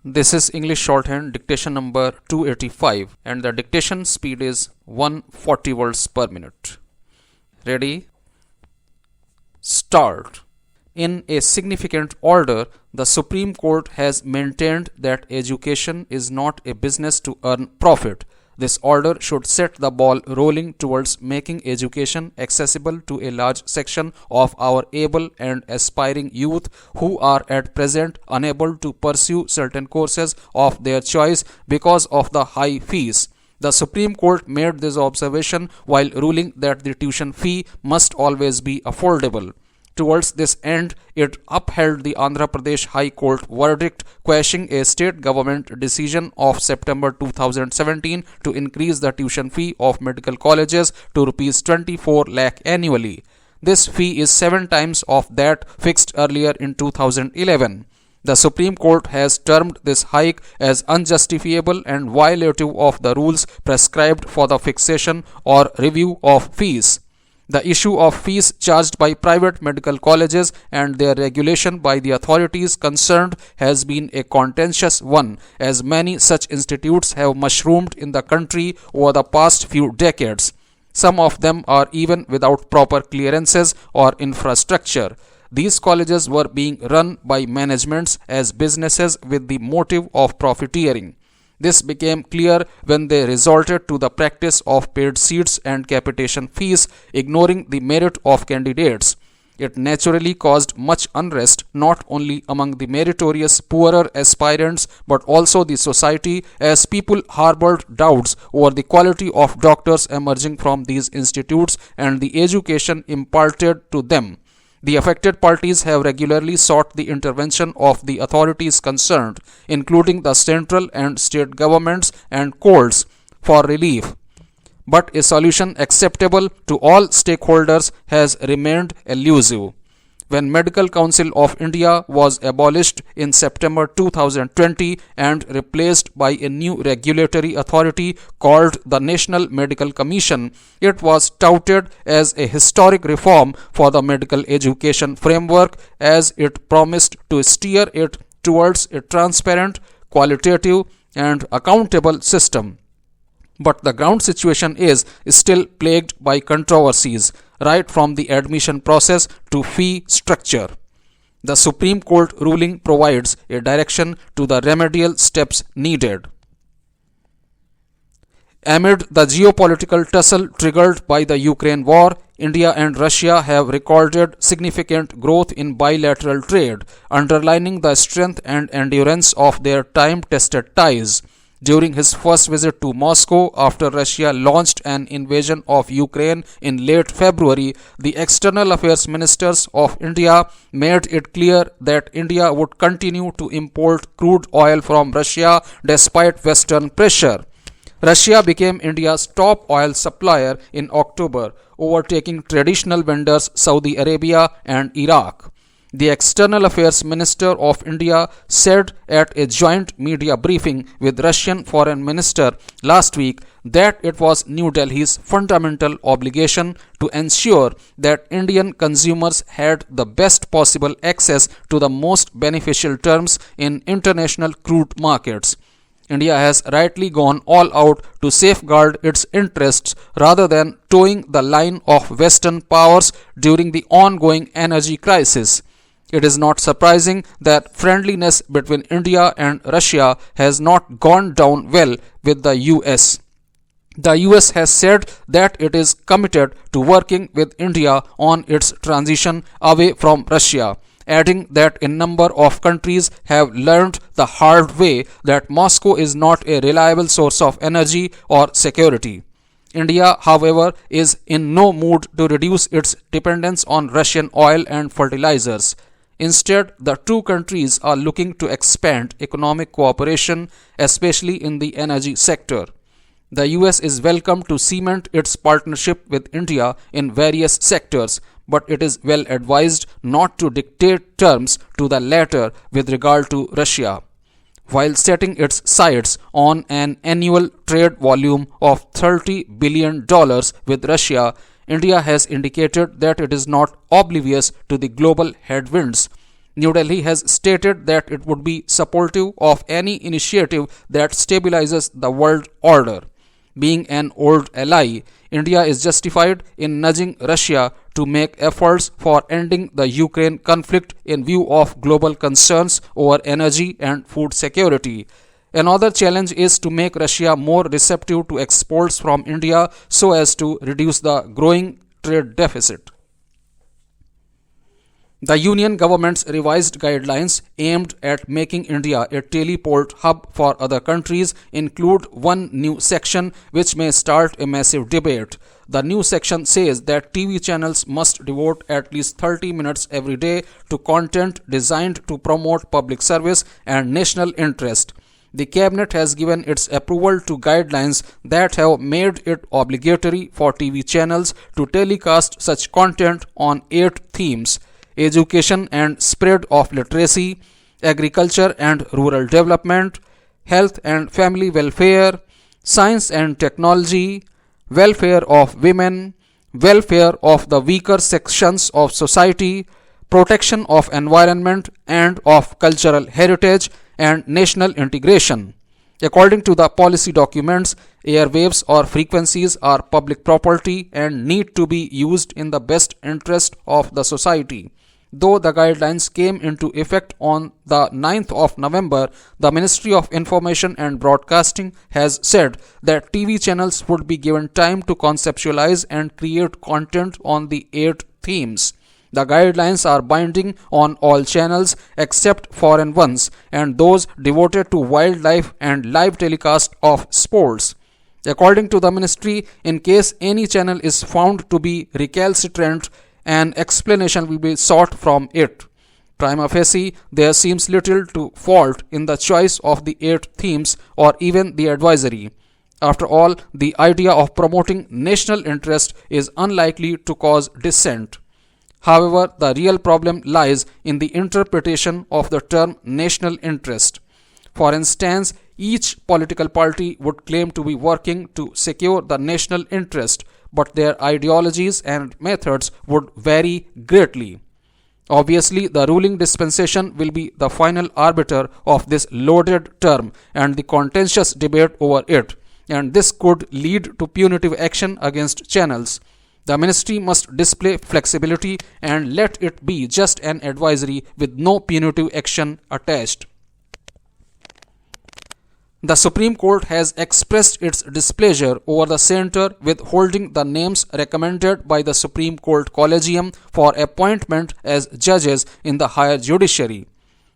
This is English shorthand dictation number 285 and the dictation speed is 140 words per minute. Ready? Start. In a significant order, the Supreme Court has maintained that education is not a business to earn profit. This order should set the ball rolling towards making education accessible to a large section of our able and aspiring youth who are at present unable to pursue certain courses of their choice because of the high fees. The Supreme Court made this observation while ruling that the tuition fee must always be affordable. Towards this end, it upheld the Andhra Pradesh High Court verdict quashing a state government decision of September 2017 to increase the tuition fee of medical colleges to Rs 24 lakh annually. This fee is 7 times of that fixed earlier in 2011. The Supreme Court has termed this hike as unjustifiable and violative of the rules prescribed for the fixation or review of fees. The issue of fees charged by private medical colleges and their regulation by the authorities concerned has been a contentious one, as many such institutes have mushroomed in the country over the past few decades. Some of them are even without proper clearances or infrastructure. These colleges were being run by managements as businesses with the motive of profiteering. This became clear when they resorted to the practice of paid seats and capitation fees, ignoring the merit of candidates. It naturally caused much unrest not only among the meritorious poorer aspirants but also the society, as people harbored doubts over the quality of doctors emerging from these institutes and the education imparted to them. The affected parties have regularly sought the intervention of the authorities concerned, including the central and state governments and courts, for relief. But a solution acceptable to all stakeholders has remained elusive. When Medical Council of India was abolished in September 2020 and replaced by a new regulatory authority called the National Medical Commission, it was touted as a historic reform for the medical education framework, as it promised to steer it towards a transparent, qualitative, and accountable system. But the ground situation is still plagued by controversies, right from the admission process to fee structure. The Supreme Court ruling provides a direction to the remedial steps needed. Amid the geopolitical tussle triggered by the Ukraine war, India and Russia have recorded significant growth in bilateral trade, underlining the strength and endurance of their time-tested ties. During his first visit to Moscow after Russia launched an invasion of Ukraine in late February, the External Affairs Ministers of India made it clear that India would continue to import crude oil from Russia despite Western pressure. Russia became India's top oil supplier in October, overtaking traditional vendors Saudi Arabia and Iraq. The External Affairs Minister of India said at a joint media briefing with Russian Foreign Minister last week that it was New Delhi's fundamental obligation to ensure that Indian consumers had the best possible access to the most beneficial terms in international crude markets. India has rightly gone all out to safeguard its interests rather than toeing the line of Western powers during the ongoing energy crisis. It is not surprising that friendliness between India and Russia has not gone down well with the US. The US has said that it is committed to working with India on its transition away from Russia, adding that a number of countries have learned the hard way that Moscow is not a reliable source of energy or security. India, however, is in no mood to reduce its dependence on Russian oil and fertilizers. Instead, the two countries are looking to expand economic cooperation, especially in the energy sector. The US is welcome to cement its partnership with India in various sectors, but it is well advised not to dictate terms to the latter with regard to Russia. While setting its sights on an annual trade volume of $30 billion with Russia, India has indicated that it is not oblivious to the global headwinds. New Delhi has stated that it would be supportive of any initiative that stabilizes the world order. Being an old ally, India is justified in nudging Russia to make efforts for ending the Ukraine conflict in view of global concerns over energy and food security. Another challenge is to make Russia more receptive to exports from India so as to reduce the growing trade deficit. The Union government's revised guidelines aimed at making India a teleport hub for other countries include one new section which may start a massive debate. The new section says that TV channels must devote at least 30 minutes every day to content designed to promote public service and national interest. The cabinet has given its approval to guidelines that have made it obligatory for TV channels to telecast such content on 8 themes: education and spread of literacy, agriculture and rural development, health and family welfare, science and technology, welfare of women, welfare of the weaker sections of society, protection of environment and of cultural heritage, and national integration. According to the policy documents, airwaves or frequencies are public property and need to be used in the best interest of the society. Though the guidelines came into effect on the 9th of November, the Ministry of Information and Broadcasting has said that TV channels would be given time to conceptualize and create content on the 8 themes. The guidelines are binding on all channels except foreign ones and those devoted to wildlife and live telecast of sports. According to the ministry, in case any channel is found to be recalcitrant, an explanation will be sought from it. Prima facie, there seems little to fault in the choice of the 8 themes or even the advisory. After all, the idea of promoting national interest is unlikely to cause dissent. However, the real problem lies in the interpretation of the term national interest. For instance, each political party would claim to be working to secure the national interest, but their ideologies and methods would vary greatly. Obviously, the ruling dispensation will be the final arbiter of this loaded term and the contentious debate over it, and this could lead to punitive action against channels. The ministry must display flexibility and let it be just an advisory with no punitive action attached. The Supreme Court has expressed its displeasure over the centre withholding the names recommended by the Supreme Court Collegium for appointment as judges in the higher judiciary.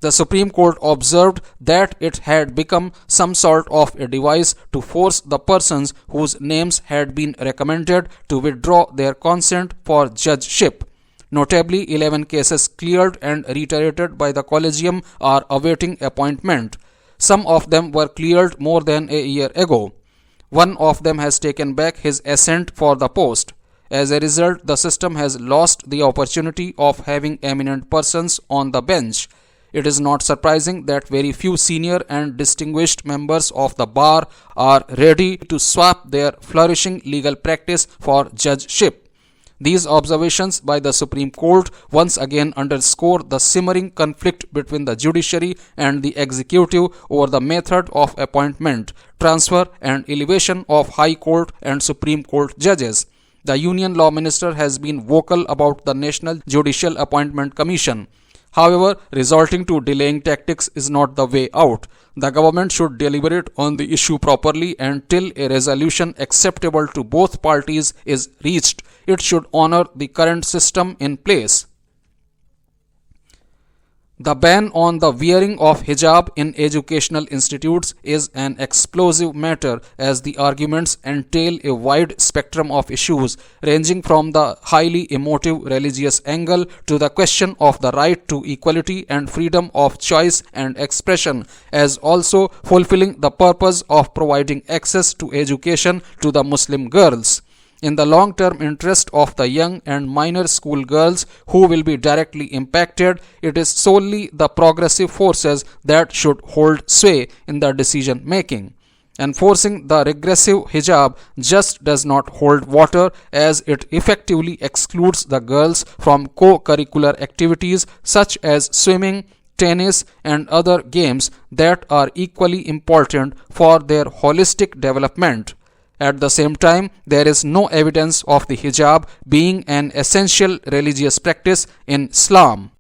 The Supreme Court observed that it had become some sort of a device to force the persons whose names had been recommended to withdraw their consent for judgeship. Notably, 11 cases cleared and reiterated by the Collegium are awaiting appointment. Some of them were cleared more than a year ago. One of them has taken back his assent for the post. As a result, the system has lost the opportunity of having eminent persons on the bench. It is not surprising that very few senior and distinguished members of the bar are ready to swap their flourishing legal practice for judgeship. These observations by the Supreme Court once again underscore the simmering conflict between the judiciary and the executive over the method of appointment, transfer, and elevation of High Court and Supreme Court judges. The Union Law Minister has been vocal about the National Judicial Appointment Commission. However, resorting to delaying tactics is not the way out. The government should deliberate on the issue properly and till a resolution acceptable to both parties is reached, it should honor the current system in place. The ban on the wearing of hijab in educational institutes is an explosive matter as the arguments entail a wide spectrum of issues ranging from the highly emotive religious angle to the question of the right to equality and freedom of choice and expression, as also fulfilling the purpose of providing access to education to the Muslim girls. In the long-term interest of the young and minor school girls who will be directly impacted, it is solely the progressive forces that should hold sway in the decision-making. Enforcing the regressive hijab just does not hold water, as it effectively excludes the girls from co-curricular activities such as swimming, tennis, and other games that are equally important for their holistic development. At the same time, there is no evidence of the hijab being an essential religious practice in Islam.